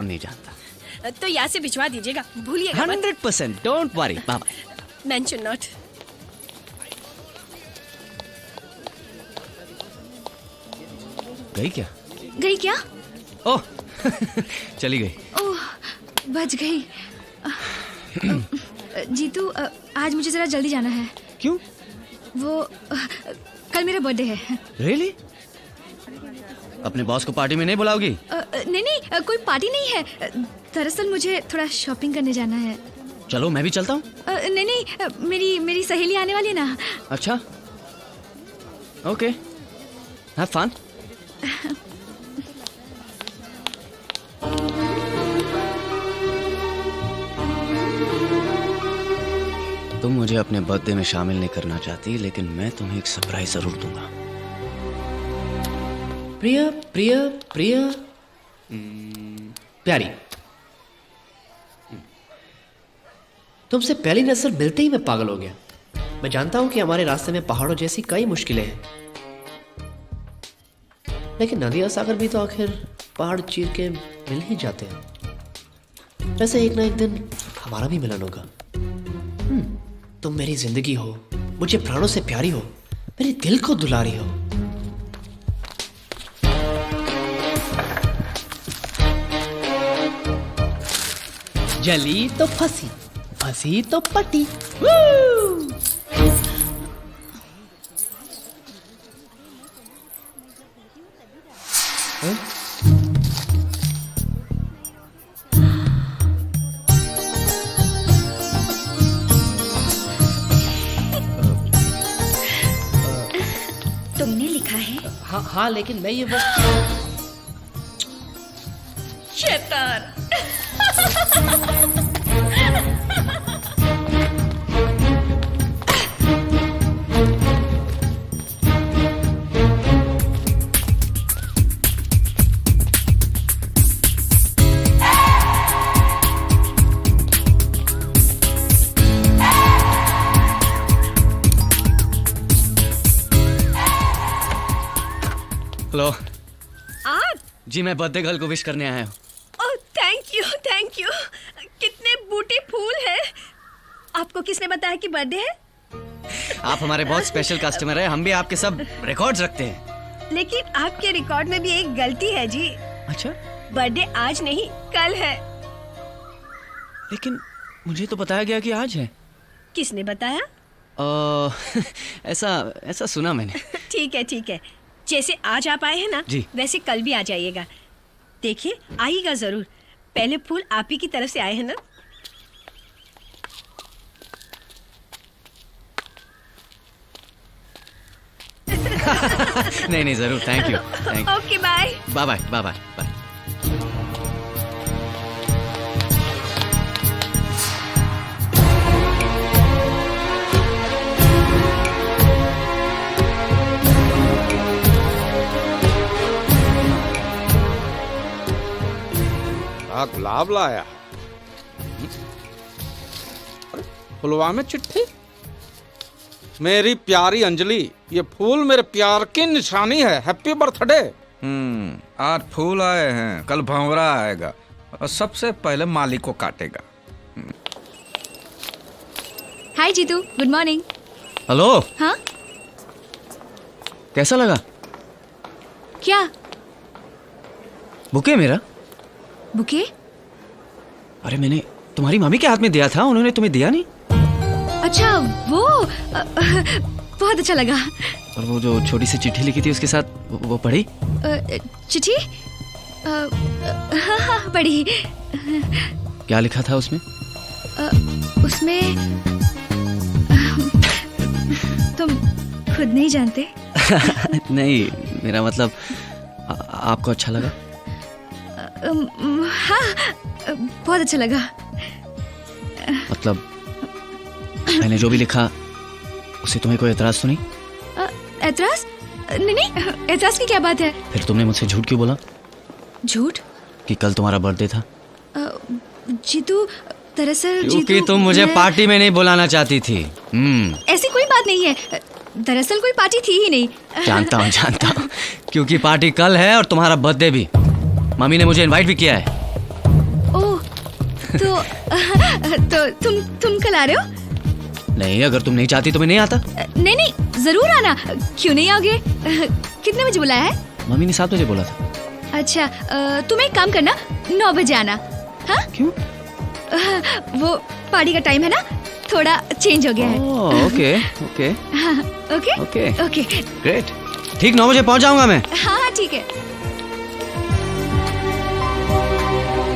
नहीं जानता। तो यहाँ से भिजवा दीजिएगा, भूलिएगा मत। 100%, don't worry. Baba mention not. गई क्या? गई क्या? ओह चली गई। ओह, बच गई। जीतू, आज मुझे जरा जल्दी जाना है। क्यों? वो कल मेरा बर्थडे है। रियली? अपने बॉस को पार्टी में नहीं बुलाओगी? नहीं नहीं, कोई पार्टी नहीं है। दरअसल मुझे थोड़ा शॉपिंग करने जाना है। चलो मैं भी चलता हूँ। नहीं नहीं, मेरी सहेली आने वाली है ना। अच्छा, ओके, हैव फन। तुम मुझे अपने बर्थडे में शामिल नहीं करना चाहती, लेकिन मैं तुम्हें एक सरप्राइज जरूर दूंगा। प्रिया प्रिया प्रिया प्यारी, तुमसे पहली नजर मिलते ही मैं पागल हो गया। मैं जानता हूं कि हमारे रास्ते में पहाड़ों जैसी कई मुश्किलें हैं, लेकिन नदी और सागर भी तो आखिर पहाड़ चीर के मिल ही जाते हैं। वैसे एक ना एक दिन हमारा भी मिलन होगा। तुम मेरी जिंदगी हो, मुझे प्राणों से प्यारी हो, मेरे दिल को दुलारी हो। जली तो फंसी, फंसी तो पटी। तुमने लिखा है? हाँ हाँ, लेकिन मैं ये वो शैतान। हेलो आप? जी, मैं बर्थडे गर्ल को विश करने आया हूँ। Oh thank you thank you. कितने बूटे फूल हैं। आपको किसने बताया कि बर्थडे है? आप हमारे बहुत स्पेशल कस्टमर है, हम भी आपके सब रिकॉर्ड्स रखते हैं। लेकिन आपके रिकॉर्ड में भी एक गलती है जी। अच्छा, बर्थडे आज नहीं कल है। लेकिन मुझे तो बताया गया कि आज है। किसने बताया? ऐसा सुना मैंने। ठीक है, जैसे आज आप आए हैं ना जी, वैसे कल भी आ जाइएगा। देखिए आइएगा जरूर। पहले फूल आप ही की तरफ से आए हैं ना। नहीं जरूर, thank you. Okay bye bye bye bye bye bye. गुलाब लाया। फुलवा में चिट्ठी। मेरी प्यारी अंजलि, ये फूल मेरे प्यार की निशानी है। Happy birthday. आज फूल आए हैं, कल भंवरा आएगा और सबसे पहले माली को काटेगा। हाय जीतू, गुड मॉर्निंग। हेलो। हाँ, कैसा लगा? क्या बुके मेरा? बुके? अरे मैंने तुम्हारी मम्मी के हाथ में दिया था, उन्होंने तुम्हें दिया नहीं? अच्छा वो बहुत अच्छा लगा। और वो जो छोटी सी चिट्ठी लिखी थी उसके साथ, वो पढ़ी? चिट्ठी? हाँ पढ़ी। क्या लिखा था उसमें? उसमें तुम खुद नहीं जानते। नहीं, मेरा मतलब आपको अच्छा लगा? हाँ, बहुत अच्छा लगा। मतलब मैंने जो भी लिखा उसे तुम्हें कोई एतराज तो नहीं? एतराज? नहीं, एतराज की क्या बात है? फिर तुमने मुझसे झूठ क्यों बोला? झूठ? कि कल तुम्हारा बर्थडे था। जीतू, दरअसल क्योंकि तुम मुझे पार्टी में नहीं बुलाना चाहती थी। ऐसी कोई बात नहीं है। दरअसल कोई पार्टी थी ही नहीं। जानता हूँ क्योंकि पार्टी कल है और तुम्हारा बर्थडे भी। मम्मी ने मुझे इनवाइट भी किया है। तो तुम कल आ रहे हो? नहीं, अगर तुम नहीं चाहती तो मैं नहीं आता। नहीं नहीं, जरूर आना। क्यों नहीं आओगे? कितने बजे बुलाया है? मम्मी ने 7 बजे बोला था। अच्छा, तुम एक काम करना, 9 बजे आना। हाँ? क्यों? वो पार्टी का टाइम है ना, थोड़ा चेंज हो गया है। ओके ओके हाँ, ओके ओके ओके। ग्रेट। ठीक 9 बजे पहुंच जाऊंगा मैं। हाँ हाँ ठीक है।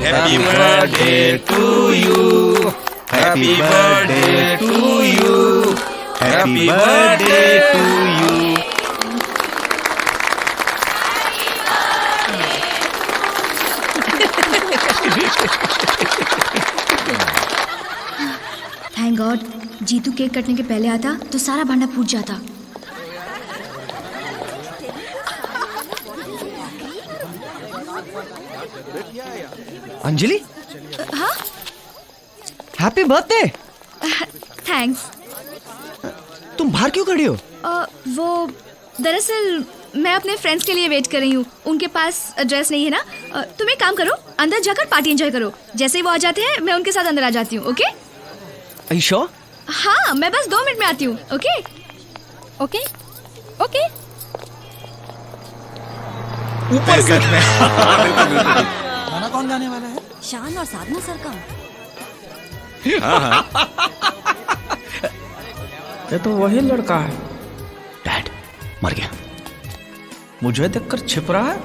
Happy birthday to you. Happy birthday to you. Happy birthday to you. Thank god, Jitu cake कटने के पहले आता तो सारा भांडा फूट जाता। अंजलि, हाँ? Happy birthday. थैंक्स। तुम बाहर क्यों खड़ी हो? वो दरअसल मैं अपने फ्रेंड्स के लिए वेट कर रही हूँ। उनके पास एड्रेस नहीं है ना। तुम एक काम करो, अंदर जाकर पार्टी एंजॉय करो। जैसे ही वो आ जाते हैं मैं उनके साथ अंदर आ जाती हूँ। ओके? Are you sure? हाँ, मैं बस 2 मिनट में आती हूँ। Okay okay okay. ऊपर से गाना कौन गाने वाला है? शान और साधना सर का। ये तो वही लड़का है। डैड मर गया। मुझे देखकर छिप रहा है।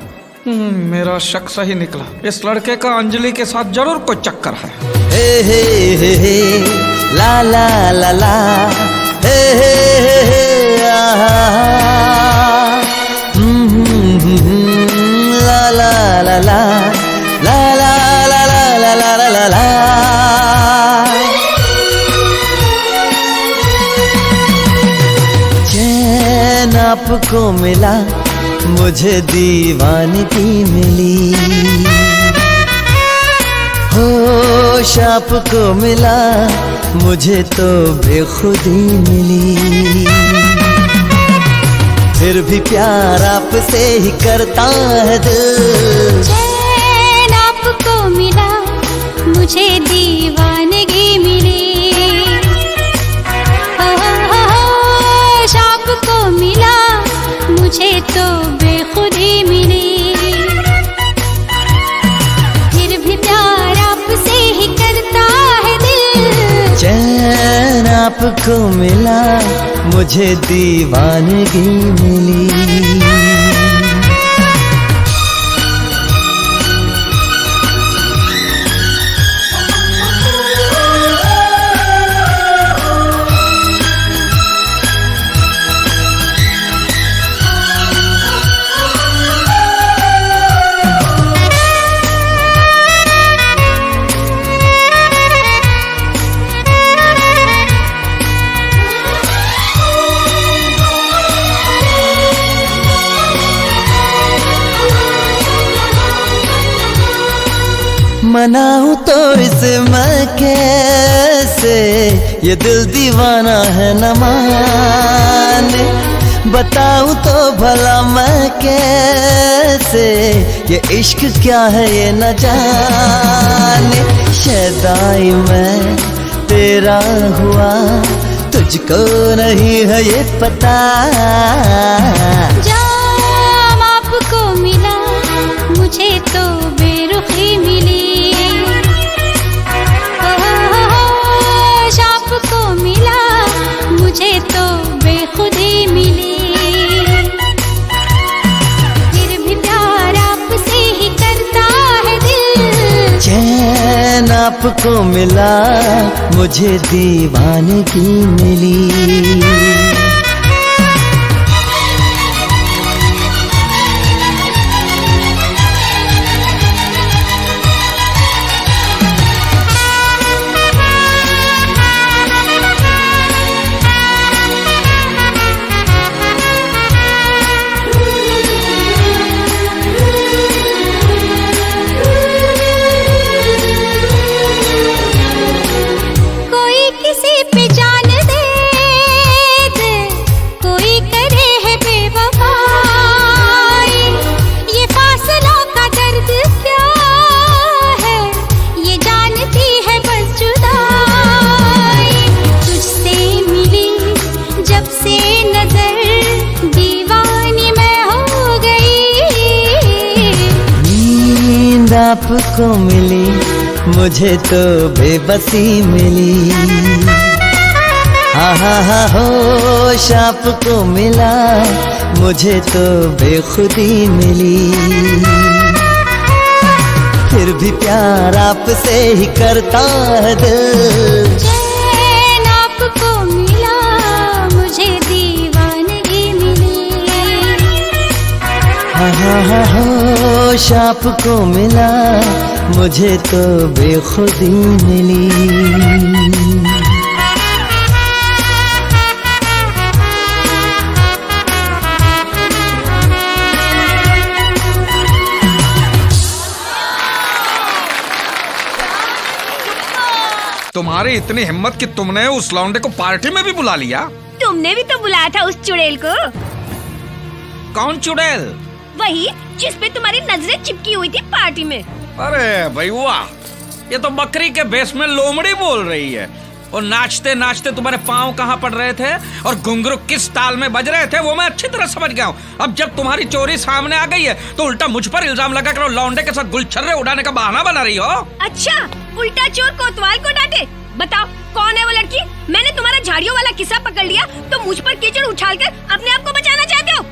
मेरा शक सही निकला। इस लड़के का अंजलि के साथ जरूर कोई चक्कर है। हे हे हे हे ला ला ला ला हे हे हे आहा ला ला ला ला ला ला ला ला ला ला ला ला। चैन आपको मिला, मुझे दीवानगी मिली। होश आपको मिला, मुझे तो बेखुदी मिली। फिर भी प्यार आपसे ही करता है दिल। चैन आपको मिला, मुझे दीवानगी मिली। होश आपको मिला, मुझे तो बेखुदी मिली। फिर भी प्यार आपसे ही करता है दिल। चैन आपको मिला, मुझे दीवानगी मिली। मनाऊं तो इसे मैं कैसे, ये दिल दीवाना है न माने। बताऊं तो भला मैं कैसे, ये इश्क क्या है ये न जाने। शैदाई मैं तेरा हुआ, तुझको नहीं है ये पता। जाम आपको मिला, मुझे तो बेरुखी मिली। होश आपको मिला, मुझे तो बेखुदी मिली। फिर भी प्यार आपसे ही करता है दिल। चैन आपको मिला, मुझे दीवानगी मिली। कोई किसी पे जान दे दे, आपको मिली, मुझे तो बेबसी मिली। हा होश आपको मिला, मुझे तो बेखुदी मिली। फिर भी प्यार आपसे ही करता है दिल। चैन आपको मिला, मुझे दीवानगी मिली। हा होश आपको मिला, मुझे तो बेखुदी मिली। तुम्हारी इतनी हिम्मत कि तुमने उस लौंडे को पार्टी में भी बुला लिया। तुमने भी तो बुलाया था उस चुड़ैल को। कौन चुड़ैल? वही जिस पे तुम्हारी नजरें चिपकी हुई थी पार्टी में। अरे भाई वाह, ये तो बकरी के भेष में लोमड़ी बोल रही है। और नाचते नाचते तुम्हारे पाँव कहाँ पड़ रहे थे और घुंघरू किस ताल में बज रहे थे वो मैं अच्छी तरह समझ गया हूँ। अब जब तुम्हारी चोरी सामने आ गई है तो उल्टा मुझ पर इल्जाम लगा कर लौंडे के साथ गुलछर्रे उड़ाने का बहाना बना रही हो। अच्छा, उल्टा चोर कोतवाल को डांटे। बताओ कौन है वो लड़की? मैंने तुम्हारा झाड़ियों वाला किस्सा पकड़ लिया तो मुझ पर कीचड़ उछालकर अपने आप को बचाना चाहते हो?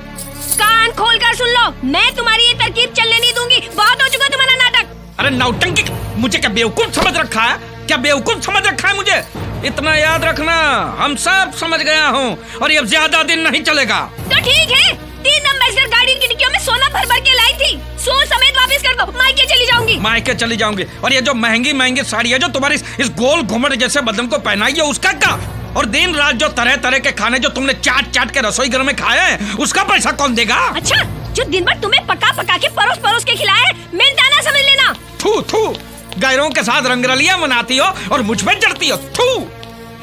कान खोलकर सुन लो, मैं तुम्हारी ये तरकीब चलने नहीं दूंगी। बहुत हो चुका तुम्हारा नाटक। अरे नौटंकी, मुझे क्या बेवकूफ समझ रखा है? क्या बेवकूफ समझ रखा है मुझे? इतना याद रखना, हम सब समझ गया हूँ और ये ज्यादा दिन नहीं चलेगा। तो ठीक है, 3 एम्बेसडर गाड़ी की डिक्कियों में सोना भर भर के लाई थी, सोच समेत वापस कर दो। मायके चली जाऊंगी। मायके चली जाऊंगी। और ये जो महंगी महंगी साड़ी है जो तुम्हारी इस गोल घुमट जैसे बदन को पहनाई है उसका क्या? और दिन रात जो तरह तरह के खाने जो तुमने चाट चाट के रसोई घर में खाए हैं उसका पैसा कौन देगा? अच्छा, जो दिन भर तुम्हें पका पका के परोस परोस के खिलाए, मिलता ना समझ लेना। थू थू, गैरों के साथ रंगरलियां मनाती हो और मुझ पे जड़ती हो। थू।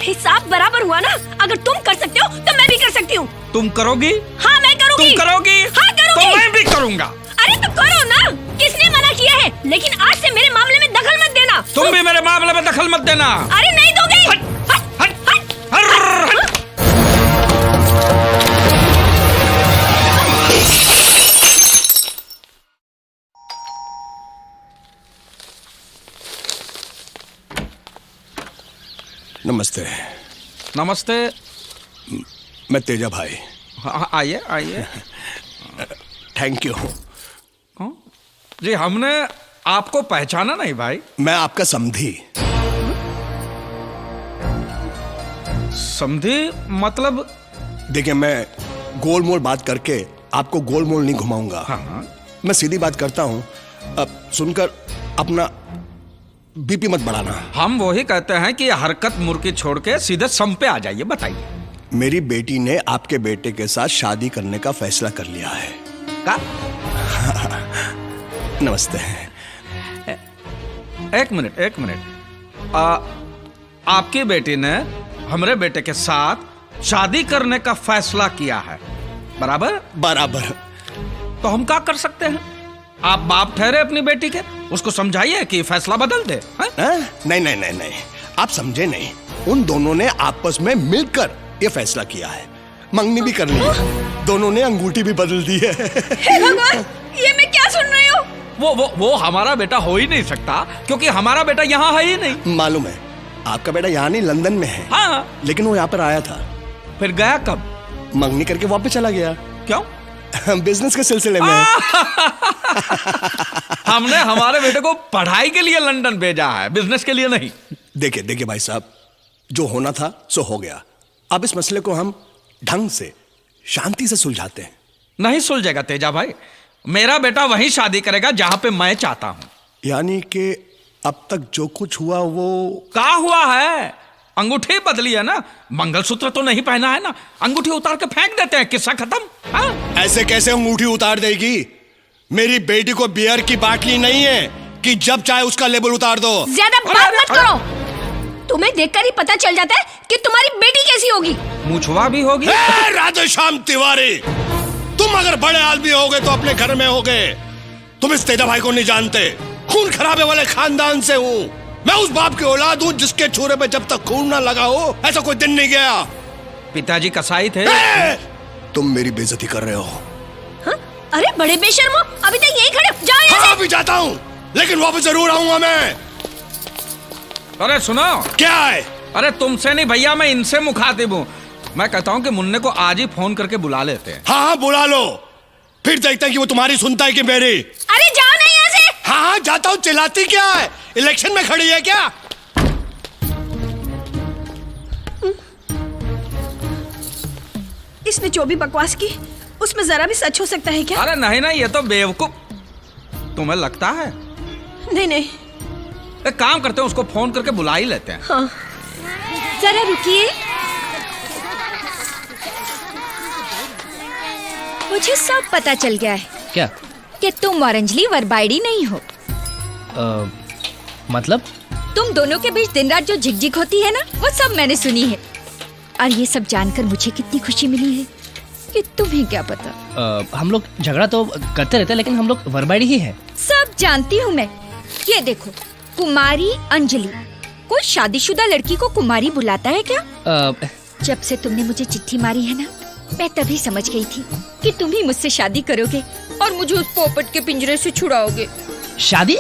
हिसाब बराबर हुआ ना? अगर तुम कर सकते हो तो मैं भी कर सकती हूँ। तुम करोगी? हाँ मैं करूँगी। तुम करोगी? हाँ करूँगी। तो मैं भी करूँगा। अरे तो करो ना, किसने मना किया है? लेकिन आज से मेरे मामले में दखल मत देना। तुम भी मेरे मामले में दखल मत देना। अरे नहीं दोगे। हट, हट, हट, हट। नमस्ते। नमस्ते। मैं तेजा भाई। हाँ, आइए आइए। Thank you. जी हमने आपको पहचाना नहीं भाई। मैं आपका समधी। समझी मतलब? देखिए, मैं गोल मोल बात करके आपको गोल मोल नहीं घुमाऊंगा। हाँ। मैं सीधी बात करता हूं। अब सुनकर अपना बीपी मत बढ़ाना। हम वही कहते हैं कि हरकत मुर्की छोड़ के सीधे सम पे आ जाइए। बताइए। मेरी बेटी ने आपके बेटे के साथ शादी करने का फैसला कर लिया है। का? नमस्ते। एक मिनट। आपकी बेटी ने हमारे बेटे के साथ शादी करने का फैसला किया है, बराबर? बराबर। तो हम क्या कर सकते हैं? आप बाप ठहरे अपनी बेटी के, उसको समझाइए कि फैसला बदल दे। नहीं, आप समझे नहीं। उन दोनों ने आपस में मिलकर ये फैसला किया है। मंगनी भी कर ली, दोनों ने अंगूठी भी बदल दी है। हे भगवान, ये मैं क्या सुन रही हूँ? वो हमारा बेटा हो ही नहीं सकता क्योंकि हमारा बेटा यहाँ है ही नहीं। मालूम है, आपका बेटा यहाँ नहीं लंदन में है। हाँ। लेकिन वो यहाँ पर आया था। फिर गया कब? मंगनी करके वापस चला गया। क्यों? बिजनेस के सिलसिले में। हमने हमारे बेटे को पढ़ाई के लिए लंदन भेजा है, बिजनेस के लिए नहीं। देखिए भाई साहब, जो होना था सो हो गया। अब इस मसले को हम ढंग से शांति से सुलझाते हैं। नहीं सुलझेगा तेजा भाई। मेरा बेटा वहीं शादी करेगा जहां पे मैं चाहता हूं। यानी कि अब तक जो कुछ हुआ वो क्या हुआ है? अंगूठी बदली है ना, मंगलसूत्र तो नहीं पहना है ना। अंगूठी उतार के फेंक देते हैं, किस्सा खत्म। हाँ? ऐसे कैसे अंगूठी उतार देगी? मेरी बेटी को बियर की बाटली नहीं है कि जब चाहे उसका लेबल उतार दो। ज्यादा बात मत करो। तुम्हें देखकर ही पता चल जाता है कि तुम्हारी बेटी कैसी होगी। मुछवा भी होगी। राधेश्याम तिवारी, तुम अगर बड़े आदमी होगे तो अपने घर में होगे। तुम इस तेजा भाई को नहीं जानते। खून खराबे वाले खानदान से हूँ मैं। उस बाप की औलाद हूँ जिसके छुरे पे जब तक खून ना लगा हो ऐसा कोई दिन नहीं गया। पिताजी कसाई थे। तुम मेरी बेइज्जती कर रहे हो। हाँ? अरे बड़े बेशर्मो, अभी तक यही खड़े हो। जाओ यहाँ से। अभी जाता हूँ, लेकिन वापस जरूर आऊंगा मैं। अरे सुनो, क्या है? अरे तुमसे नहीं भैया, मैं इनसे मुखातिब हूँ। मैं कहता हूँ कि मुन्ने को आज ही फोन करके बुला लेते हैं। हाँ बुला लो, फिर देखते हैं कि वो तुम्हारी सुनता है कि मेरी। अरे जाओ ना यहाँ से। हाँ जाता हूँ, चिल्लाती क्या है? इलेक्शन में खड़ी है क्या? इसने जो भी बकवास की उसमें जरा भी सच हो सकता है क्या? अरे नहीं नहीं, ये तो बेवकूफ तुम्हें लगता है। नहीं नहीं। एक काम करते हैं, उसको फोन करके बुला ही लेते हैं। हाँ। जरा रुकिए, मुझे सब पता चल गया है क्या? कि तुम और अंजलि वरबाइडी नहीं हो। मतलब? तुम दोनों के बीच दिन रात जो झिकझिक होती है ना, वो सब मैंने सुनी है। और ये सब जानकर मुझे कितनी खुशी मिली है कि तुम्हें क्या पता। हम लोग झगड़ा तो करते रहते हैं, लेकिन हम लोग वरबाइडी ही है। सब जानती हूँ मैं। ये देखो, कुमारी अंजलि। कोई शादीशुदा लड़की को कुमारी बुलाता है क्या? जब से तुमने मुझे चिट्ठी मारी है ना, मैं तभी समझ गई थी कि तुम ही मुझसे शादी करोगे और मुझे उस पोपट के पिंजरे से छुड़ाओगे। शादी?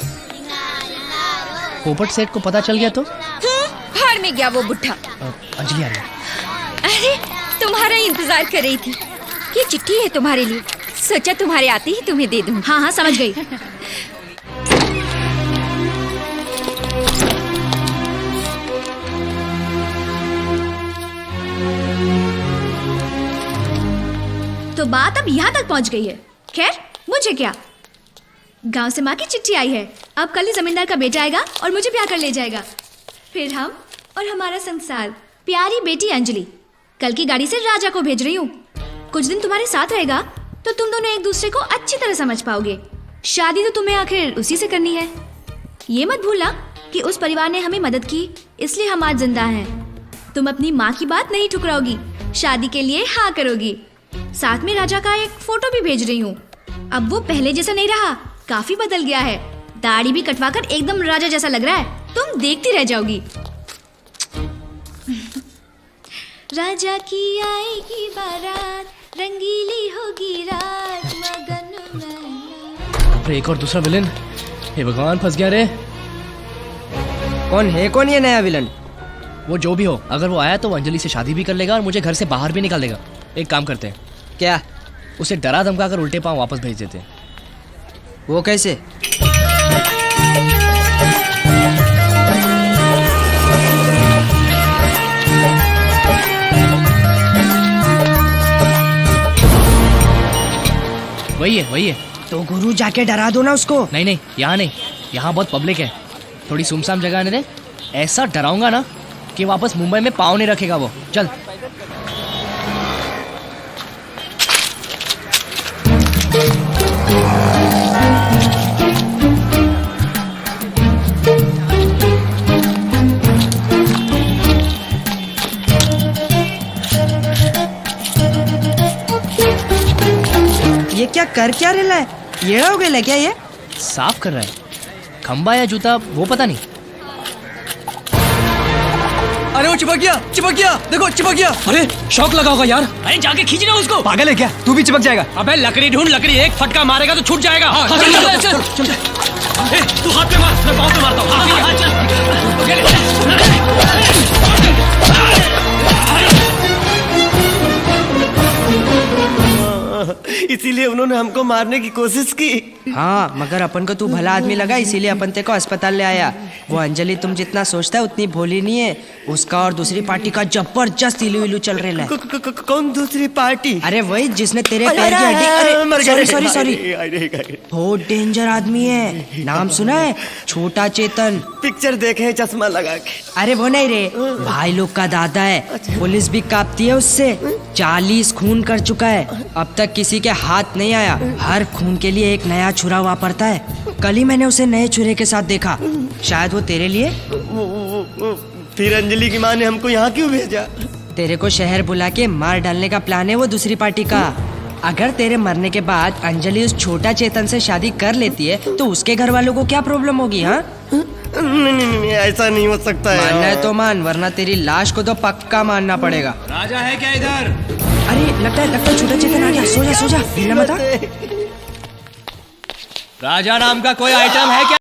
पोपट सेठ को पता चल गया तो? हार में गया वो बुढ़ा। अंजलि आ रही है। अरे तुम्हारा इंतजार कर रही थी। ये चिट्ठी है तुम्हारे लिए, सोचा तुम्हारे आते ही तुम्हें दे दूं। हाँ हाँ समझ गई। तो बात अब यहाँ तक पहुँच गई है। खैर मुझे क्या, गांव से माँ की चिट्ठी आई है। अब कल ही जमींदार का बेटा आएगा और मुझे ब्याह कर ले जाएगा। फिर हम और हमारा संसार। प्यारी बेटी अंजलि, कल की गाड़ी से राजा को भेज रही हूँ। कुछ दिन तुम्हारे साथ रहेगा तो तुम दोनों एक दूसरे को अच्छी तरह समझ पाओगे। शादी तो तुम्हें आखिर उसी से करनी है। ये मत भूलना कि उस परिवार ने हमें मदद की, इसलिए हम आज जिंदा हैं। तुम अपनी माँ की बात नहीं ठुकराओगी, शादी के लिए हाँ करोगी। साथ में राजा का एक फोटो भी भेज रही हूँ। अब वो पहले जैसा नहीं रहा, काफी बदल गया है। दाढ़ी भी कटवाकर एकदम राजा जैसा लग रहा है। तुम देखती रह जाओगी। राजा की आएगी बारात, रंगीली होगी रात, मगन में। अरे एक और दूसरा विलन। हे भगवान, फंस गया रे। कौन है कौन ये नया विलन? वो जो भी हो, अगर वो आया तो वो अंजलि से शादी भी कर लेगा और मुझे घर से बाहर भी निकाल देगा। एक काम करते हैं। क्या? उसे डरा धमका कर उल्टे पांव वापस भेज देते हैं। वो कैसे? वही है। तो गुरु जाके डरा दो ना उसको। नहीं, यहाँ नहीं, यहाँ बहुत पब्लिक है। थोड़ी सुमसाम जगह आने दे। ऐसा डराऊंगा ना कि वापस मुंबई में पाँव नहीं रखेगा वो। चल। ये क्या कर क्या रहा है? येड़ा हो गया क्या ये? साफ कर रहा है। खंबा या जूता वो पता नहीं। अरे वो चिपक गया, देखो चिपक गया। अरे शौक लगा होगा यार। अरे जाके खींचना उसको। पागल है क्या? तू भी चिपक जाएगा। अबे लकड़ी ढूंढ, लकड़ी एक फटका मारेगा तो छूट जाएगा। चल। तू हाथ पे मार, मैं पाँव पे मारता हूँ। इसीलिए उन्होंने हमको मारने की कोशिश की। हाँ, मगर अपन को तू भला आदमी लगा, इसीलिए अपन तेरे को अस्पताल ले आया। वो अंजलि तुम जितना सोचता है उतनी भोली नहीं है। उसका और दूसरी पार्टी का जबरदस्त इलू चल रहा है। कौन दूसरी पार्टी? अरे वही जिसने तेरे पैर की हड्डी। सॉरी बहुत डेंजर आदमी है। नाम सुना है? छोटा चेतन। पिक्चर देखे चश्मा लगा के। अरे वो नहीं रे, भाई लोग का दादा है। पुलिस भी कांपती है उससे। 40 खून कर चुका है, अब तक किसी के हाथ नहीं आया। हर खून के लिए एक नया छुरा वापरता है। कल ही मैंने उसे नए छुरे के साथ देखा। शायद वो तेरे लिए। फिर अंजलि की माँ ने हमको यहाँ क्यों भेजा? तेरे को शहर बुला के मार डालने का प्लान है वो दूसरी पार्टी का। अगर तेरे मरने के बाद अंजलि उस छोटा चेतन से शादी कर लेती है तो उसके घर वालों को क्या प्रॉब्लम होगी? हाँ नहीं, ऐसा नहीं हो सकता है। मानना है तो मान, वरना तेरी लाश को तो पक्का मानना पड़ेगा। राजा है क्या इधर? अरे लगता है छोटा चेतन आ गया। सो जा हिलना मत। राजा नाम का कोई आइटम है क्या?